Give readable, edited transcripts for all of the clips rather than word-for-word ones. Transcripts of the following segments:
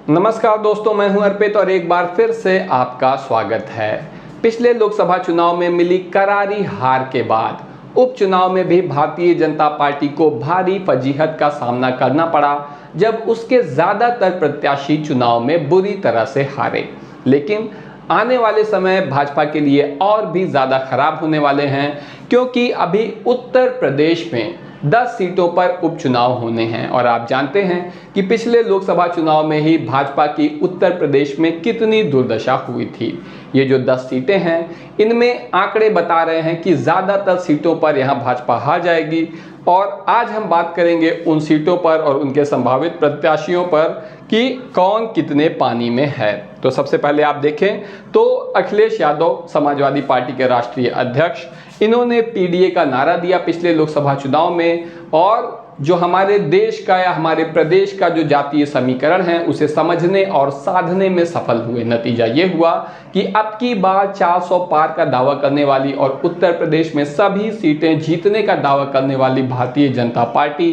नमस्कार दोस्तों, मैं हूं अर्पित और एक बार फिर से आपका स्वागत है। पिछले लोकसभा चुनाव में मिली करारी हार के बाद उपचुनाव में भी भारतीय जनता पार्टी को भारी फजीहत का सामना करना पड़ा जब उसके ज्यादातर प्रत्याशी चुनाव में बुरी तरह से हारे। लेकिन आने वाले समय भाजपा के लिए और भी ज्यादा खराब होने वाले हैं, क्योंकि अभी उत्तर प्रदेश में 10 सीटों पर उपचुनाव होने हैं और आप जानते हैं कि पिछले लोकसभा चुनाव में ही भाजपा की उत्तर प्रदेश में कितनी दुर्दशा हुई थी। ये जो 10 सीटें हैं, इनमें आंकड़े बता रहे हैं कि ज़्यादातर सीटों पर यहाँ भाजपा हार जाएगी। और आज हम बात करेंगे उन सीटों पर और उनके संभावित प्रत्याशियों पर कि कौन कितने पानी में है। तो सबसे पहले आप देखें तो अखिलेश यादव समाजवादी पार्टी के राष्ट्रीय अध्यक्ष, इन्होंने पीडीए का नारा दिया पिछले लोकसभा चुनाव में और जो हमारे देश का या हमारे प्रदेश का जो जातीय समीकरण है उसे समझने और साधने में सफल हुए। नतीजा ये हुआ कि अब की बार 400 पार का दावा करने वाली और उत्तर प्रदेश में सभी सीटें जीतने का दावा करने वाली भारतीय जनता पार्टी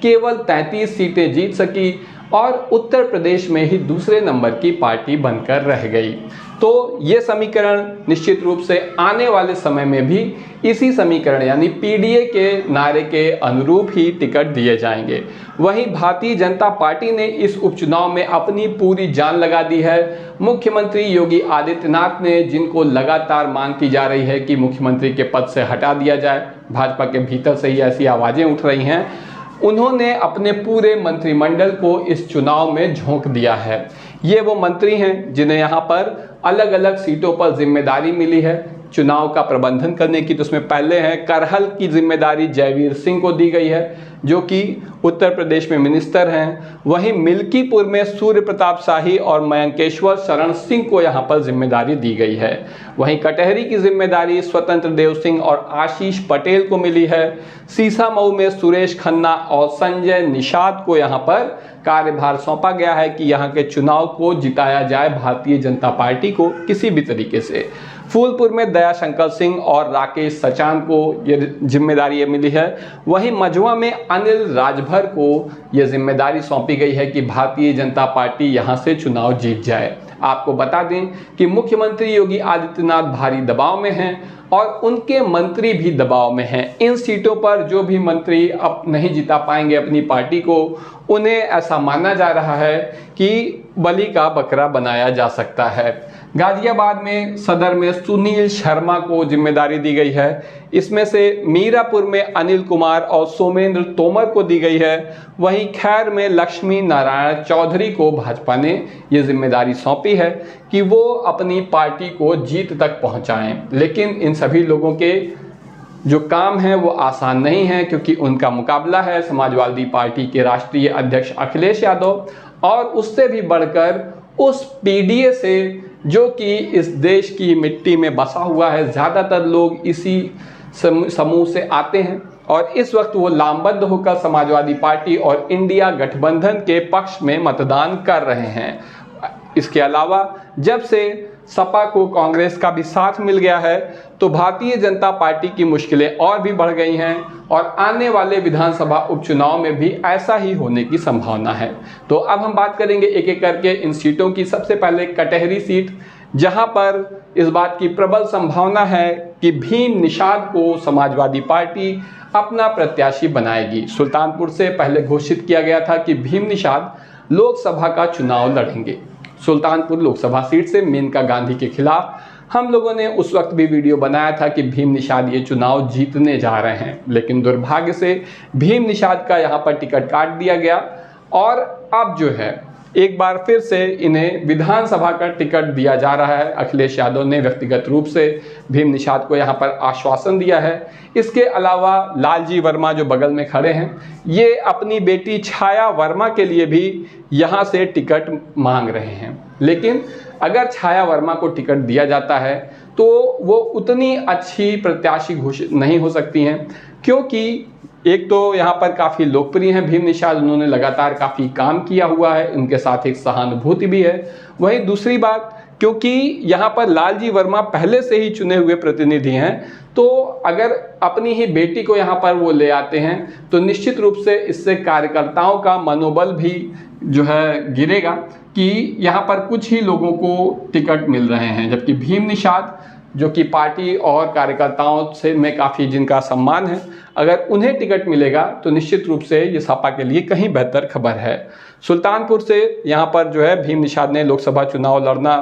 केवल 33 सीटें जीत सकी और उत्तर प्रदेश में ही दूसरे नंबर की पार्टी बनकर रह गई। तो ये समीकरण निश्चित रूप से आने वाले समय में भी इसी समीकरण यानी पीडीए के नारे के अनुरूप ही टिकट दिए जाएंगे। वहीं भारतीय जनता पार्टी ने इस उपचुनाव में अपनी पूरी जान लगा दी है। मुख्यमंत्री योगी आदित्यनाथ ने, जिनको लगातार मांग की जा रही है कि मुख्यमंत्री के पद से हटा दिया जाए, भाजपा के भीतर से ही ऐसी आवाजें उठ रही हैं, उन्होंने अपने पूरे मंत्रिमंडल को इस चुनाव में झोंक दिया है। ये वो मंत्री हैं जिन्हें यहाँ पर अलग अलग सीटों पर जिम्मेदारी मिली है चुनाव का प्रबंधन करने की। तो उसमें पहले हैं करहल की जिम्मेदारी जयवीर सिंह को दी गई है, जो कि उत्तर प्रदेश में मिनिस्टर हैं। वहीं मिल्कीपुर में सूर्य प्रताप शाही और मयंकेश्वर शरण सिंह को यहाँ पर जिम्मेदारी दी गई है। वहीं कटहरी की जिम्मेदारी स्वतंत्र देव सिंह और आशीष पटेल को मिली है। सीसामऊ में सुरेश खन्ना और संजय निषाद को यहाँ पर कार्यभार सौंपा गया है कि यहाँ के चुनाव को जिताया जाए भारतीय जनता पार्टी को किसी भी तरीके से। फूलपुर में दयाशंकर सिंह और राकेश सचान को ये जिम्मेदारी मिली है। वहीं मझुआ में अनिल राजभर को ये जिम्मेदारी सौंपी गई है कि भारतीय जनता पार्टी यहां से चुनाव जीत जाए। आपको बता दें कि मुख्यमंत्री योगी आदित्यनाथ भारी दबाव में हैं और उनके मंत्री भी दबाव में हैं। इन सीटों पर जो भी मंत्री अब नहीं जिता पाएंगे अपनी पार्टी को, उन्हें ऐसा माना जा रहा है कि बलि का बकरा बनाया जा सकता है। गाजियाबाद में सदर में सुनील शर्मा को जिम्मेदारी दी गई है। इसमें से मीरापुर में अनिल कुमार और सोमेंद्र तोमर को दी गई है। वहीं खैर में लक्ष्मी नारायण चौधरी को भाजपा ने ये जिम्मेदारी सौंपी है कि वो अपनी पार्टी को जीत तक पहुंचाएं। लेकिन इन सभी लोगों के जो काम है वो आसान नहीं है, क्योंकि उनका मुकाबला है समाजवादी पार्टी के राष्ट्रीय अध्यक्ष अखिलेश यादव और उससे भी बढ़कर उस पीडीए से, जो कि इस देश की मिट्टी में बसा हुआ है। ज़्यादातर लोग इसी समूह से आते हैं और इस वक्त वो लामबद्ध होकर समाजवादी पार्टी और इंडिया गठबंधन के पक्ष में मतदान कर रहे हैं। इसके अलावा जब से सपा को कांग्रेस का भी साथ मिल गया है, तो भारतीय जनता पार्टी की मुश्किलें और भी बढ़ गई हैं और आने वाले विधानसभा उपचुनाव में भी ऐसा ही होने की संभावना है। तो अब हम बात करेंगे एक एक करके इन सीटों की। सबसे पहले कटहरी सीट, जहां पर इस बात की प्रबल संभावना है कि भीम निषाद को समाजवादी पार्टी अपना प्रत्याशी बनाएगी। सुल्तानपुर से पहले घोषित किया गया था कि भीम निषाद लोकसभा का चुनाव लड़ेंगे। सुल्तानपुर लोकसभा सीट से मेनका गांधी के खिलाफ हम लोगों ने उस वक्त भी वीडियो बनाया था कि भीम निषाद ये चुनाव जीतने जा रहे हैं, लेकिन दुर्भाग्य से भीम निषाद का यहाँ पर टिकट काट दिया गया और अब जो है एक बार फिर से इन्हें विधानसभा का टिकट दिया जा रहा है। अखिलेश यादव ने व्यक्तिगत रूप से भीम निषाद को यहाँ पर आश्वासन दिया है। इसके अलावा लालजी वर्मा जो बगल में खड़े हैं, ये अपनी बेटी छाया वर्मा के लिए भी यहाँ से टिकट मांग रहे हैं। लेकिन अगर छाया वर्मा को टिकट दिया जाता है तो वो उतनी अच्छी प्रत्याशी घोषित नहीं हो सकती हैं, क्योंकि एक तो यहाँ पर काफ़ी लोकप्रिय हैं भीम निषाद, उन्होंने लगातार काफ़ी काम किया हुआ है, उनके साथ एक सहानुभूति भी है। वहीं दूसरी बात, क्योंकि यहाँ पर लालजी वर्मा पहले से ही चुने हुए प्रतिनिधि हैं, तो अगर अपनी ही बेटी को यहाँ पर वो ले आते हैं तो निश्चित रूप से इससे कार्यकर्ताओं का मनोबल भी जो है गिरेगा कि यहाँ पर कुछ ही लोगों को टिकट मिल रहे हैं, जबकि भीम निषाद जो कि पार्टी और कार्यकर्ताओं से में काफ़ी जिनका सम्मान है, अगर उन्हें टिकट मिलेगा तो निश्चित रूप से ये सपा के लिए कहीं बेहतर खबर है। सुल्तानपुर से यहाँ पर जो है भीम निषाद ने लोकसभा चुनाव लड़ना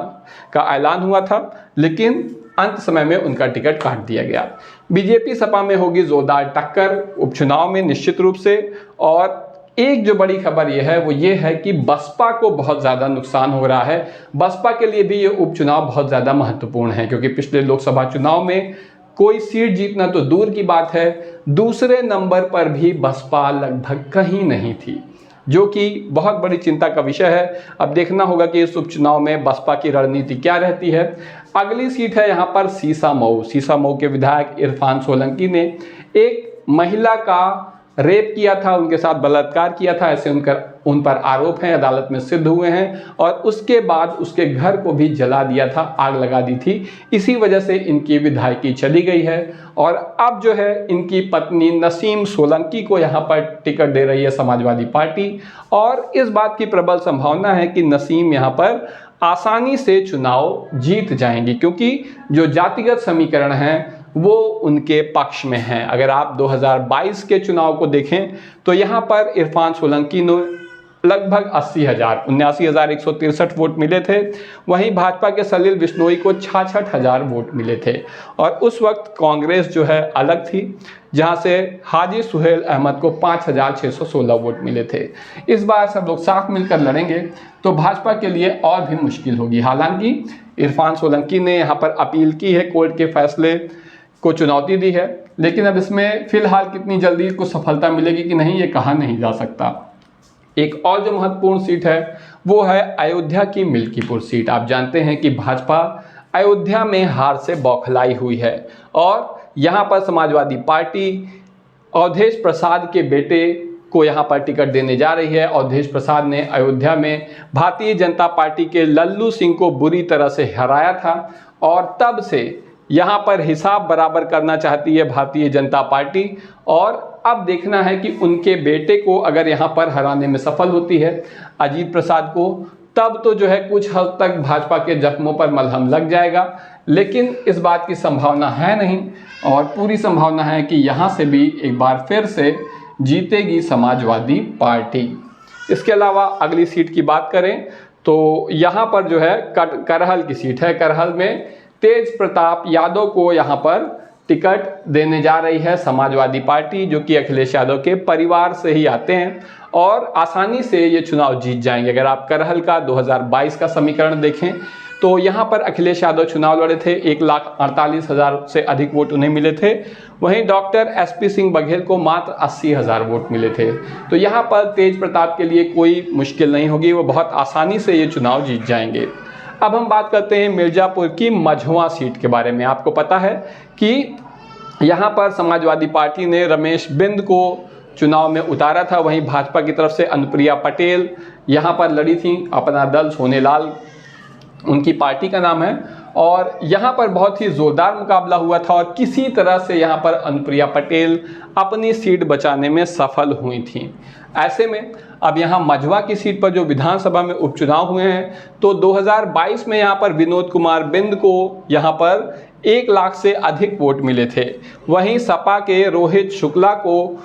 का ऐलान हुआ था, लेकिन अंत समय में उनका टिकट काट दिया गया। बीजेपी सपा में होगी जोरदार टक्कर उपचुनाव में निश्चित रूप से। और एक जो बड़ी खबर यह है वो ये है कि बसपा को बहुत ज़्यादा नुकसान हो रहा है। बसपा के लिए भी ये उपचुनाव बहुत ज़्यादा महत्वपूर्ण है, क्योंकि पिछले लोकसभा चुनाव में कोई सीट जीतना तो दूर की बात है, दूसरे नंबर पर भी बसपा लगभग कहीं नहीं थी, जो कि बहुत बड़ी चिंता का विषय है। अब देखना होगा कि इस उपचुनाव में बसपा की रणनीति क्या रहती है। अगली सीट है यहाँ पर सीसामऊ। सीसामऊ के विधायक इरफान सोलंकी ने एक महिला का रेप किया था, उनके साथ बलात्कार किया था, ऐसे उन पर आरोप हैं, अदालत में सिद्ध हुए हैं। और उसके बाद उसके घर को भी जला दिया था, आग लगा दी थी। इसी वजह से इनकी विधायकी चली गई है। और अब जो है इनकी पत्नी नसीम सोलंकी को यहाँ पर टिकट दे रही है समाजवादी पार्टी। और इस बात की प्रबल संभावना है कि नसीम यहाँ पर आसानी से चुनाव जीत जाएंगी, क्योंकि जो जातिगत समीकरण हैं वो उनके पक्ष में हैं। अगर आप 2022 के चुनाव को देखें तो यहाँ पर इरफान सोलंकी ने लगभग 79,163 वोट मिले थे। वहीं भाजपा के सलील बिश्नोई को 66,000 वोट मिले थे। और उस वक्त कांग्रेस जो है अलग थी, जहां से हाजी सुहेल अहमद को 5,616 वोट मिले थे। इस बार सब लोग साथ मिलकर लड़ेंगे तो भाजपा के लिए और भी मुश्किल होगी। हालांकि इरफान सोलंकी ने यहाँ पर अपील की है, कोर्ट के फैसले को चुनौती दी है, लेकिन अब इसमें फिलहाल कितनी जल्दी को सफलता मिलेगी कि नहीं, ये कहा नहीं जा सकता। एक और जो महत्वपूर्ण सीट है वो है अयोध्या की मिल्कीपुर सीट। आप जानते हैं कि भाजपा अयोध्या में हार से बौखलाई हुई है और यहाँ पर समाजवादी पार्टी अवधेश प्रसाद के बेटे को यहाँ पर टिकट देने जा रही है। अवधेश प्रसाद ने अयोध्या में भारतीय जनता पार्टी के लल्लू सिंह को बुरी तरह से हराया था और तब से यहाँ पर हिसाब बराबर करना चाहती है भारतीय जनता पार्टी। और अब देखना है कि उनके बेटे को अगर यहाँ पर हराने में सफल होती है अजीत प्रसाद को, तब तो जो है कुछ हद तक भाजपा के जख्मों पर मलहम लग जाएगा। लेकिन इस बात की संभावना है नहीं और पूरी संभावना है कि यहाँ से भी एक बार फिर से जीतेगी समाजवादी पार्टी। इसके अलावा अगली सीट की बात करें तो यहाँ पर जो है करहल की सीट है। करहल में तेज प्रताप यादव को यहाँ पर टिकट देने जा रही है समाजवादी पार्टी, जो कि अखिलेश यादव के परिवार से ही आते हैं और आसानी से ये चुनाव जीत जाएंगे। अगर आप करहल का 2022 का समीकरण देखें तो यहाँ पर अखिलेश यादव चुनाव लड़े थे, 1,48,000 से अधिक वोट उन्हें मिले थे। वहीं डॉक्टर SP सिंह बघेल को मात्र 80,000 वोट मिले थे। तो यहाँ पर तेज प्रताप के लिए कोई मुश्किल नहीं होगी, वो बहुत आसानी से ये चुनाव जीत जाएंगे। अब हम बात करते हैं मिर्ज़ापुर की मझुआ सीट के बारे में। आपको पता है कि यहाँ पर समाजवादी पार्टी ने रमेश बिंद को चुनाव में उतारा था। वहीं भाजपा की तरफ से अनुप्रिया पटेल यहाँ पर लड़ी थी, अपना दल सोनेलाल उनकी पार्टी का नाम है। और यहाँ पर बहुत ही ज़ोरदार मुकाबला हुआ था और किसी तरह से यहाँ पर अनुप्रिया पटेल अपनी सीट बचाने में सफल हुई थी। ऐसे में अब यहाँ मझुआ की सीट पर जो विधानसभा में उपचुनाव हुए हैं तो 2022 में यहाँ पर विनोद कुमार बिंद को यहाँ पर 1 लाख से अधिक वोट मिले थे। वहीं सपा के रोहित शुक्ला को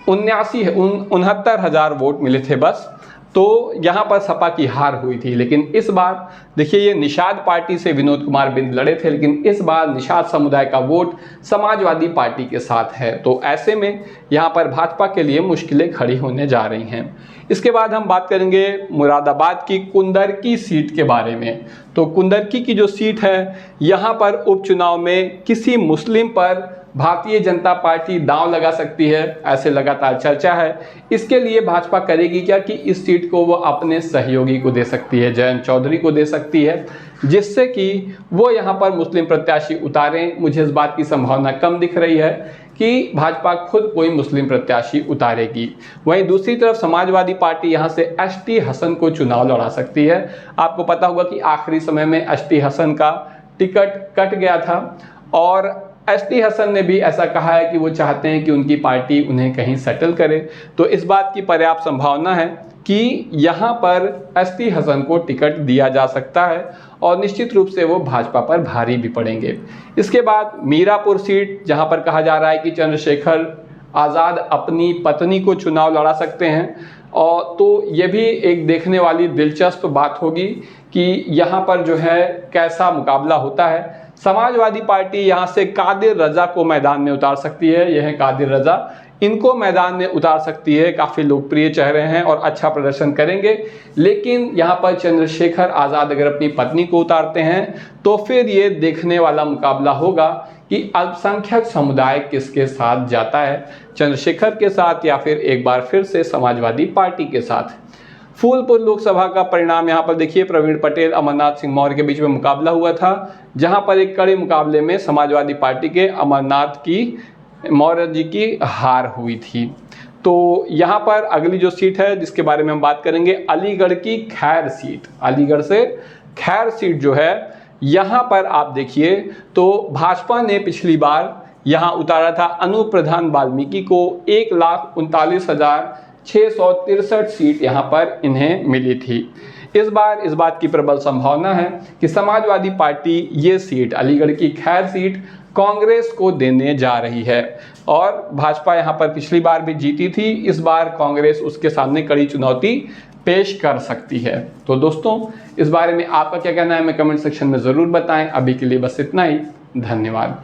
69,000 वोट मिले थे बस। तो यहाँ पर सपा की हार हुई थी। लेकिन इस बार देखिए, ये निषाद पार्टी से विनोद कुमार बिंद लड़े थे, लेकिन इस बार निषाद समुदाय का वोट समाजवादी पार्टी के साथ है। तो ऐसे में यहाँ पर भाजपा के लिए मुश्किलें खड़ी होने जा रही हैं। इसके बाद हम बात करेंगे मुरादाबाद की कुंदरकी सीट के बारे में। तो कुंदरकी की जो सीट है, यहाँ पर उपचुनाव में किसी मुस्लिम पर भारतीय जनता पार्टी दांव लगा सकती है, ऐसे लगातार चर्चा है। इसके लिए भाजपा करेगी क्या कि इस सीट को वो अपने सहयोगी को दे सकती है, जयंत चौधरी को दे सकती है, जिससे कि वो यहाँ पर मुस्लिम प्रत्याशी उतारें। मुझे इस बात की संभावना कम दिख रही है कि भाजपा खुद कोई मुस्लिम प्रत्याशी उतारेगी। वहीं दूसरी तरफ समाजवादी पार्टी यहाँ से ST हसन को चुनाव लड़ा सकती है। आपको पता होगा कि आखिरी समय में ST हसन का टिकट कट गया था और ST हसन ने भी ऐसा कहा है कि वो चाहते हैं कि उनकी पार्टी उन्हें कहीं सेटल करे। तो इस बात की पर्याप्त संभावना है कि यहाँ पर एसटी हसन को टिकट दिया जा सकता है और निश्चित रूप से वो भाजपा पर भारी भी पड़ेंगे। इसके बाद मीरापुर सीट, जहाँ पर कहा जा रहा है कि चंद्रशेखर आज़ाद अपनी पत्नी को चुनाव लड़ा सकते हैं, और तो ये भी एक देखने वाली दिलचस्प बात होगी कि यहाँ पर जो है कैसा मुकाबला होता है। समाजवादी पार्टी यहाँ से कादिर रजा को मैदान में उतार सकती है। यह है कादिर रजा, इनको मैदान में उतार सकती है। काफ़ी लोकप्रिय चेहरे हैं और अच्छा प्रदर्शन करेंगे। लेकिन यहाँ पर चंद्रशेखर आज़ाद अगर अपनी पत्नी को उतारते हैं तो फिर ये देखने वाला मुकाबला होगा कि अल्पसंख्यक समुदाय किसके साथ जाता है, चंद्रशेखर के साथ या फिर एक बार फिर से समाजवादी पार्टी के साथ। फूलपुर लोकसभा का परिणाम यहाँ पर देखिए, प्रवीण पटेल अमरनाथ सिंह मौर्य के बीच में मुकाबला हुआ था, जहाँ पर एक कड़े मुकाबले में समाजवादी पार्टी के अमरनाथ की मौर्य जी की हार हुई थी। तो यहाँ पर अगली जो सीट है जिसके बारे में हम बात करेंगे, अलीगढ़ की खैर सीट। अलीगढ़ से खैर सीट जो है, यहाँ पर आप देखिए तो भाजपा ने पिछली बार यहाँ उतारा था अनूप प्रधान वाल्मीकि को। 1,39,663 सीट यहाँ पर इन्हें मिली थी। इस बार इस बात की प्रबल संभावना है कि समाजवादी पार्टी ये सीट, अलीगढ़ की खैर सीट, कांग्रेस को देने जा रही है। और भाजपा यहाँ पर पिछली बार भी जीती थी, इस बार कांग्रेस उसके सामने कड़ी चुनौती पेश कर सकती है। तो दोस्तों, इस बारे में आपका क्या कहना है, हमें कमेंट सेक्शन में ज़रूर बताएं। अभी के लिए बस इतना ही, धन्यवाद।